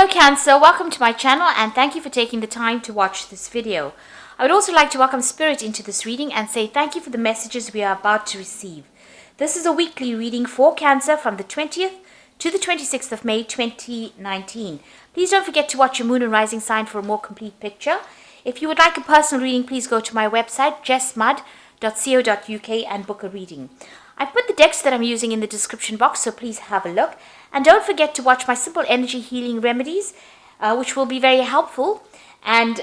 Hello Cancer, welcome to my channel and thank you for taking the time to watch this video. I would also like to welcome Spirit into this reading and say thank you for the messages we are about to receive. This is a weekly reading for Cancer from the 20th to the 26th of May 2019. Please don't forget to watch your moon and rising sign for a more complete picture. If you would like a personal reading, please go to my website jessmud.co.uk and book a reading. I've put the decks that I'm using in the description box, so please have a look. And don't forget to watch my simple energy healing remedies, which will be very helpful. And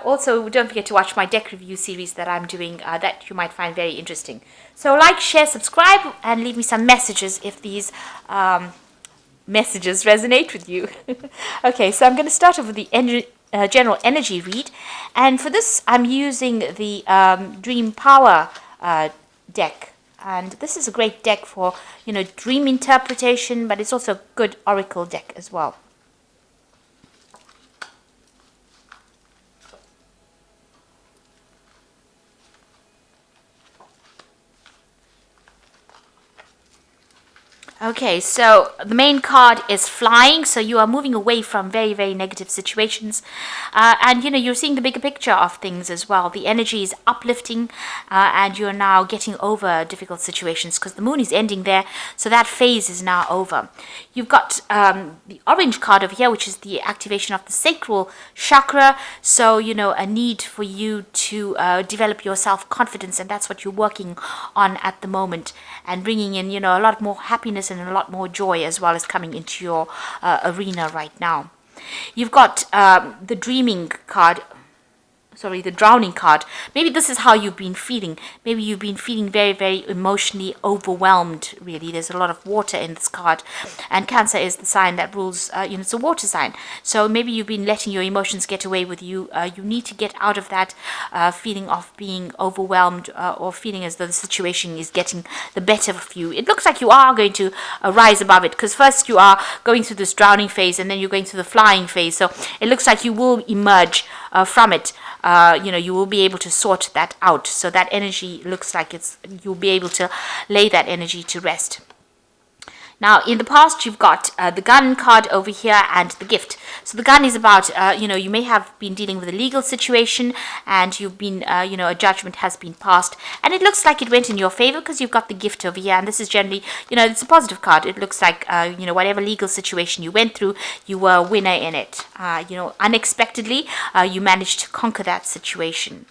also don't forget to watch my deck review series that I'm doing that you might find very interesting. So like, share, subscribe, and leave me some messages if these messages resonate with you. Okay, so I'm going to start off with the general energy read. And for this, I'm using the Dream Power deck. And this is a great deck for, dream interpretation, but it's also a good oracle deck as well. Okay, so the main card is flying, so you are moving away from very, very negative situations. And, you're seeing the bigger picture of things as well. The energy is uplifting, and you're now getting over difficult situations because the moon is ending there, so that phase is now over. You've got the orange card over here, which is the activation of the sacral chakra. So, a need for you to develop your self-confidence, and that's what you're working on at the moment, and bringing in, a lot more happiness and a lot more joy as well as coming into your arena right now. You've got the dreaming card. The drowning card. Maybe this is how you've been feeling. Maybe you've been feeling very, very emotionally overwhelmed, really. There's a lot of water in this card. And Cancer is the sign that rules, it's a water sign. So maybe you've been letting your emotions get away with you. You need to get out of that feeling of being overwhelmed or feeling as though the situation is getting the better of you. It looks like you are going to rise above it, because first you are going through this drowning phase and then you're going through the flying phase. So it looks like you will emerge from it. You will be able to sort that out. So that energy looks like you'll be able to lay that energy to rest. Now, in the past, you've got the gun card over here and the gift. So the gun is about, you may have been dealing with a legal situation and you've been, a judgment has been passed. And it looks like it went in your favor because you've got the gift over here. And this is generally, it's a positive card. It looks like, whatever legal situation you went through, you were a winner in it. Unexpectedly, you managed to conquer that situation.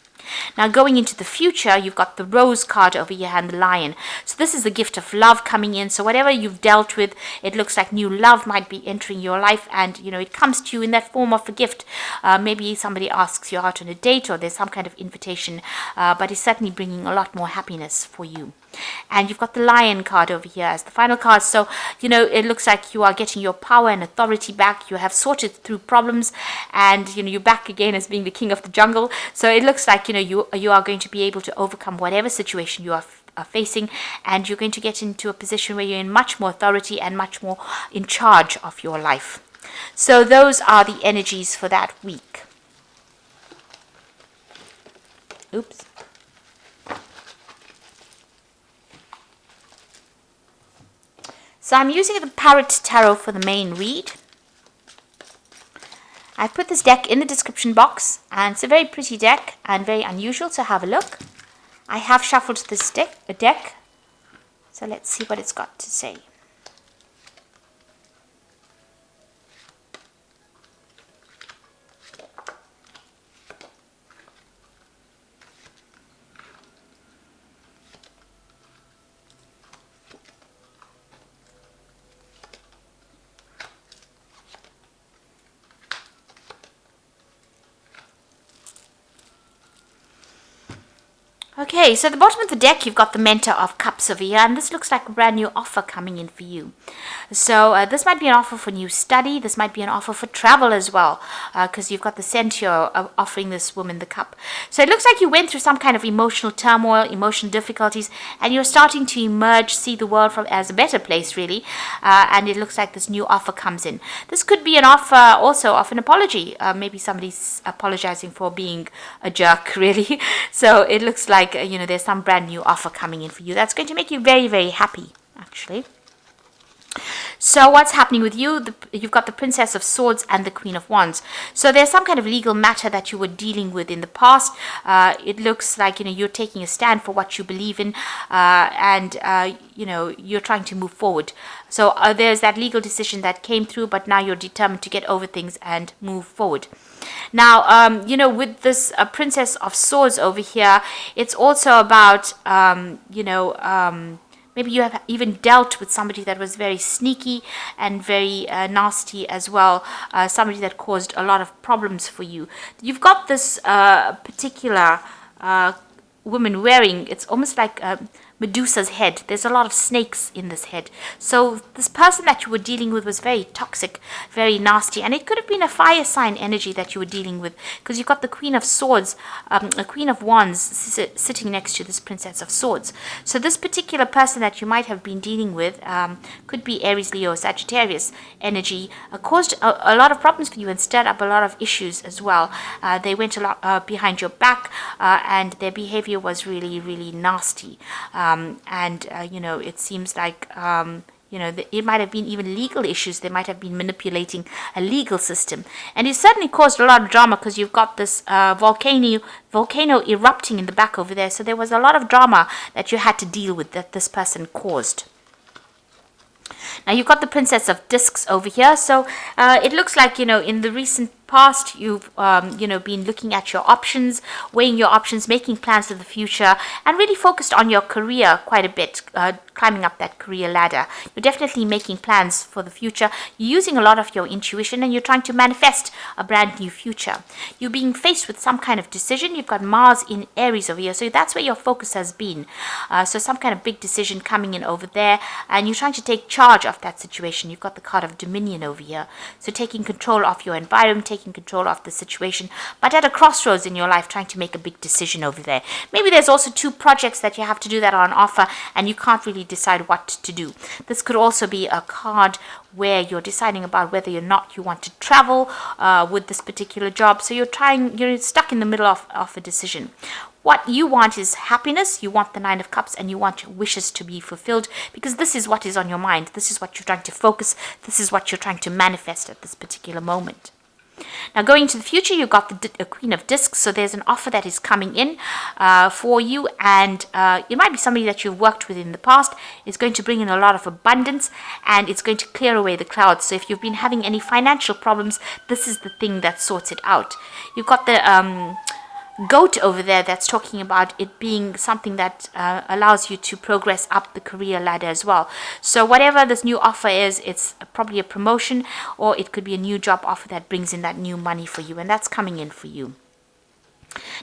Now, going into the future, you've got the rose card over here and the lion. So this is the gift of love coming in. So whatever you've dealt with, it looks like new love might be entering your life, and it comes to you in that form of a gift. Maybe somebody asks you out on a date, or there's some kind of invitation, but it's certainly bringing a lot more happiness for you. And you've got the lion card over here as the final card. So, it looks like you are getting your power and authority back. You have sorted through problems and, you're back again as being the king of the jungle. So it looks like, you are going to be able to overcome whatever situation you are facing, and you're going to get into a position where you're in much more authority and much more in charge of your life. So those are the energies for that week. Oops. So I'm using the Parrott Tarot for the main read. I've put this deck in the description box, and it's a very pretty deck and very unusual, so have a look. I have shuffled this deck, so let's see what it's got to say. Okay, so at the bottom of the deck, you've got the Mentor of Cups over here, and this looks like a brand new offer coming in for you. So this might be an offer for new study. This might be an offer for travel as well, because you've got the Centaur offering this woman the cup. So it looks like you went through some kind of emotional turmoil, emotional difficulties, and you're starting to emerge, see the world as a better place, really. And it looks like this new offer comes in. This could be an offer also of an apology. Maybe somebody's apologizing for being a jerk, really. So it looks like, there's some brand new offer coming in for you. That's going to make you very, very happy, actually. So what's happening with you? You've got the Princess of Swords and the Queen of Wands. So there's some kind of legal matter that you were dealing with in the past. It looks like, you're taking a stand for what you believe in, and you're trying to move forward. So there's that legal decision that came through, but now you're determined to get over things and move forward. Now, with this Princess of Swords over here, it's also about, maybe you have even dealt with somebody that was very sneaky and very nasty as well, somebody that caused a lot of problems for you. You've got this particular woman wearing, it's almost like Medusa's head. There's a lot of snakes in this head. So this person that you were dealing with was very toxic, very nasty, and it could have been a fire sign energy that you were dealing with, because you've got the Queen of Swords, a Queen of Wands sitting next to this Princess of Swords. So this particular person that you might have been dealing with could be Aries, Leo, Sagittarius energy, caused a lot of problems for you and stirred up a lot of issues as well. They went a lot behind your back, and their behavior was really, really nasty. It seems like it might have been even legal issues. They might have been manipulating a legal system, and it certainly caused a lot of drama, because you've got this volcano erupting in the back over there. So there was a lot of drama that you had to deal with, that this person caused. Now you've got the Princess of Discs over here. So it looks like, in the recent past, you've been looking at your options, weighing your options, making plans for the future, and really focused on your career quite a bit, climbing up that career ladder. You're definitely making plans for the future. You're using a lot of your intuition, and you're trying to manifest a brand new future. You're being faced with some kind of decision. You've got Mars in Aries over here, so that's where your focus has been. So some kind of big decision coming in over there, and you're trying to take charge of that situation. You've got the card of Dominion over here, so taking control of your environment, taking control of the situation, but at a crossroads in your life, trying to make a big decision over there. Maybe there's also 2 projects that you have to do that are on offer, and you can't really decide what to do. This could also be a card where you're deciding about whether or not you want to travel with this particular job. So you're stuck in the middle of a decision. What you want is happiness. You want the 9 of Cups, and you want your wishes to be fulfilled, because this is what is on your mind. This is what you're trying to focus. This is what you're trying to manifest at this particular moment. Now, going into the future, you've got the Queen of Discs, so there's an offer that is coming in for you, and it might be somebody that you've worked with in the past. It's going to bring in a lot of abundance, and it's going to clear away the clouds. So if you've been having any financial problems, this is the thing that sorts it out. You've got the goat over there that's talking about it being something that allows you to progress up the career ladder as well. So whatever this new offer is, it's probably a promotion, or it could be a new job offer that brings in that new money for you, and that's coming in for you.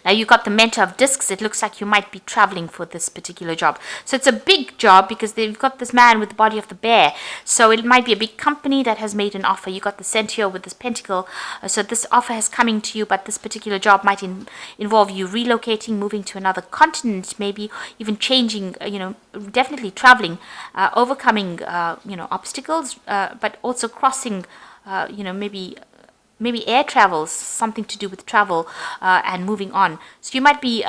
Now you've got the Mentor of Discs. It looks like you might be traveling for this particular job. So it's a big job, because they've got this man with the body of the bear. So it might be a big company that has made an offer. You got the Centaur with this pentacle. So this offer is coming to you, but this particular job might involve you relocating, moving to another continent, maybe even changing, definitely traveling, overcoming, obstacles, but also crossing, maybe air travels, something to do with travel, and moving on. So you might be,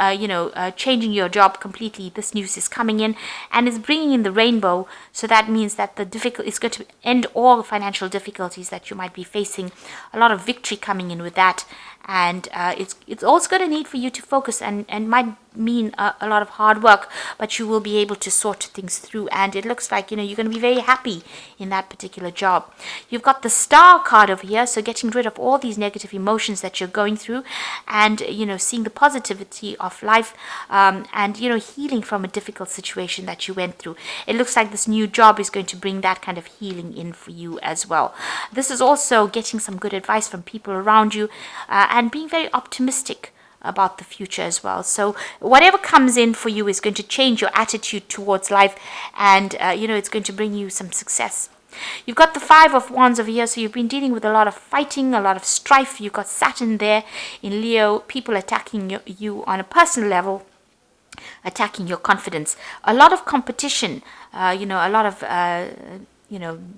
changing your job completely. This news is coming in and is bringing in the rainbow. So that means that it's going to end all financial difficulties that you might be facing. A lot of victory coming in with that. And it's also going to need for you to focus, and might mean a lot of hard work, but you will be able to sort things through, and it looks like you're going to be very happy in that particular job. You've got the Star card over here, so getting rid of all these negative emotions that you're going through, and seeing the positivity of life, and healing from a difficult situation that you went through. It looks like this new job is going to bring that kind of healing in for you as well. This is also getting some good advice from people around you, and being very optimistic about the future as well. So whatever comes in for you is going to change your attitude towards life, and it's going to bring you some success. You've got the 5 of Wands over here, so you've been dealing with a lot of fighting, a lot of strife. You've got Saturn there in Leo, people attacking you on a personal level, attacking your confidence. A lot of competition, a lot of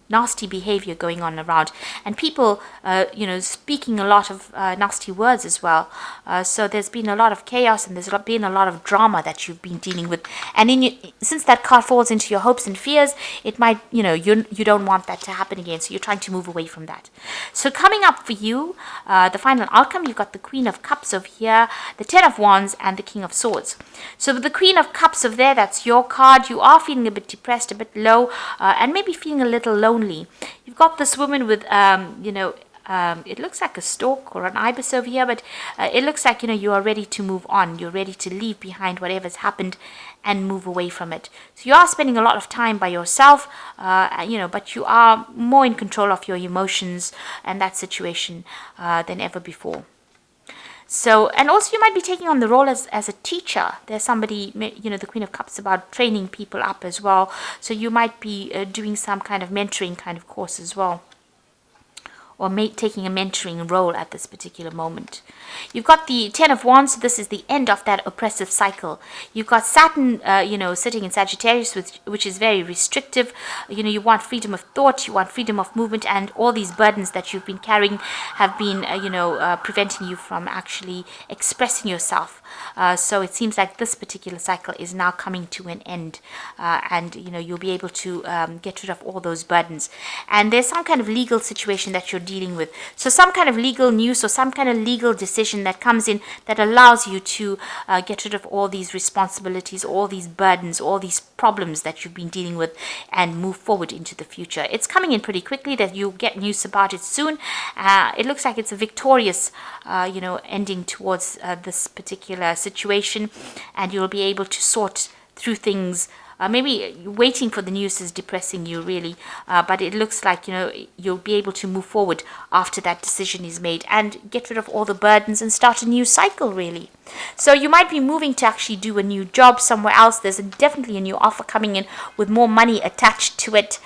nasty behavior going on around, and people, speaking a lot of nasty words as well. So there's been a lot of chaos, and there's been a lot of drama that you've been dealing with. And since that card falls into your hopes and fears, it might, you don't want that to happen again. So you're trying to move away from that. So coming up for you, the final outcome, you've got the Queen of Cups over here, the Ten of Wands, and the King of Swords. So with the Queen of Cups over there, that's your card. You are feeling a bit depressed, a bit low, and maybe feeling a little lonely. You've got this woman with, it looks like a stork or an ibis over here, but it looks like, you are ready to move on. You're ready to leave behind whatever's happened and move away from it. So you are spending a lot of time by yourself, but you are more in control of your emotions and that situation than ever before. So, and also you might be taking on the role as a teacher. There's somebody, the Queen of Cups about training people up as well. So you might be doing some kind of mentoring kind of course as well, or taking a mentoring role at this particular moment. You've got the Ten of Wands, so this is the end of that oppressive cycle. You've got Saturn, sitting in Sagittarius, which is very restrictive. You want freedom of thought, you want freedom of movement, and all these burdens that you've been carrying have been, preventing you from actually expressing yourself. So it seems like this particular cycle is now coming to an end, and you'll be able to get rid of all those burdens. And there's some kind of legal situation that you're dealing with. So some kind of legal news or some kind of legal decision that comes in that allows you to get rid of all these responsibilities, all these burdens, all these problems that you've been dealing with, and move forward into the future. It's coming in pretty quickly, that you'll get news about it soon. It looks like it's a victorious ending towards this particular situation, and you'll be able to sort through things. Maybe waiting for the news is depressing you, really, but it looks like you'll be able to move forward after that decision is made and get rid of all the burdens and start a new cycle, really. So you might be moving to actually do a new job somewhere else. There's definitely a new offer coming in with more money attached to it.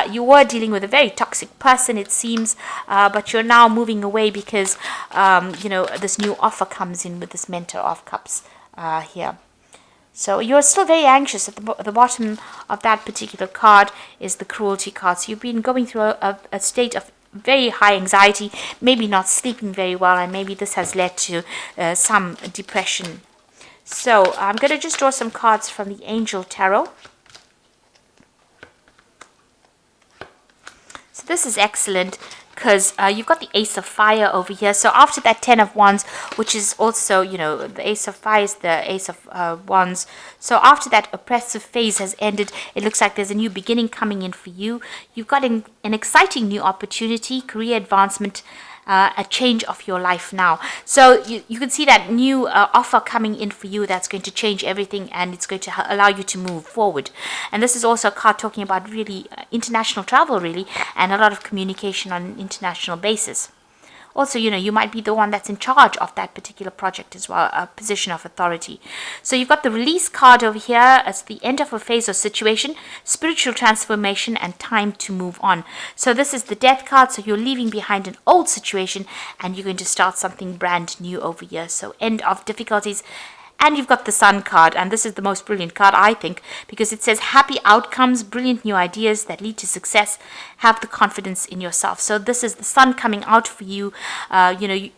You were dealing with a very toxic person, it seems, but you're now moving away because this new offer comes in with this Mentor of Cups here. So you're still very anxious. At the bottom of that particular card is the Cruelty card. So you've been going through a state of very high anxiety, maybe not sleeping very well, and maybe this has led to some depression. So I'm going to just draw some cards from the Angel Tarot. So this is excellent, because you've got the Ace of Fire over here. So after that Ten of Wands, which is also, the Ace of Fire is the Ace of Wands. So after that oppressive phase has ended, it looks like there's a new beginning coming in for you. You've got an exciting new opportunity, career advancement, a change of your life now. So you can see that new offer coming in for you that's going to change everything, and it's going to allow you to move forward. And this is also a card talking about really international travel, really, and a lot of communication on an international basis. Also, you might be the one that's in charge of that particular project as well, a position of authority. So you've got the Release card over here as the end of a phase or situation, spiritual transformation, and time to move on. So this is the Death card, so you're leaving behind an old situation and you're going to start something brand new over here. So end of difficulties. And you've got the Sun card, and this is the most brilliant card, I think, because it says happy outcomes, brilliant new ideas that lead to success, have the confidence in yourself. So this is the Sun coming out for you.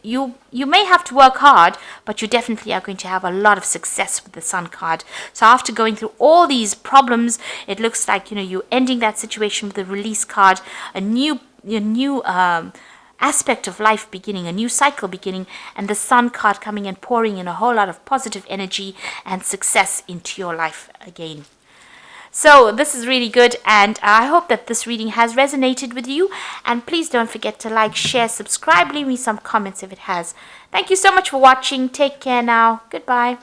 You may have to work hard, but you definitely are going to have a lot of success with the Sun card. So after going through all these problems, it looks like you're ending that situation with the Release card, a new aspect of life beginning, a new cycle beginning, and the Sun card coming and pouring in a whole lot of positive energy and success into your life again. So this is really good, and I hope that this reading has resonated with you, and please don't forget to like, share, subscribe, leave me some comments if it has. Thank you so much for watching. Take care now. Goodbye.